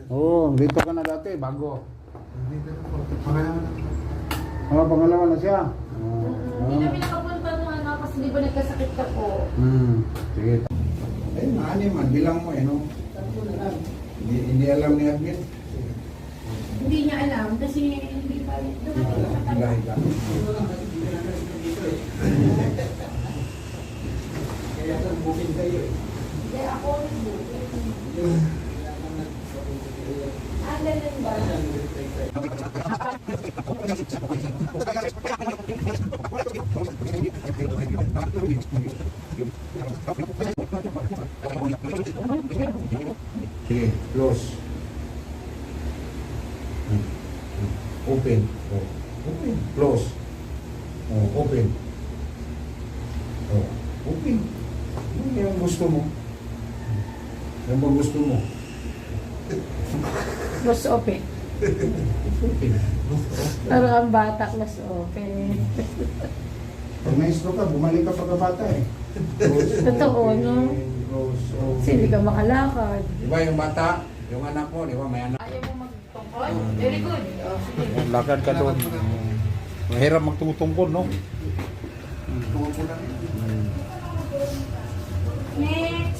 Oo, dito ka na dati, bago. Dito na po. Pangalawa na. Pangalawa na siya. Hindi namin nakapunta nung ano, kasi di ba nagkasakit ka po? Sige. Ay, maani man, bilang mo no? Hindi alam ni Admin. Hindi niya alam kasi hindi pa dumating sa kanya. Kaya ito, booking kayo eh. Kaya ako nag-booking. Ganun ba? Sige, close. Open. Oh. Open. Close. Oh, open. Oh, open. Ano yung gusto mo? Ano ba gusto mo? Close open. Open. Pero ang bata close open. Pag na-stroke ka, bumalik ka pagkabata eh. Close, Totoo, open, no? Close, open. Kasi hindi ka makalakad. Di ba yung bata? Yung anak mo, di ba? May anak. Ayaw mo magtungkol? Very good. Oh, sige. Lakad ka doon. Mahirap magtutungkol, no? Tungo po lang. Next.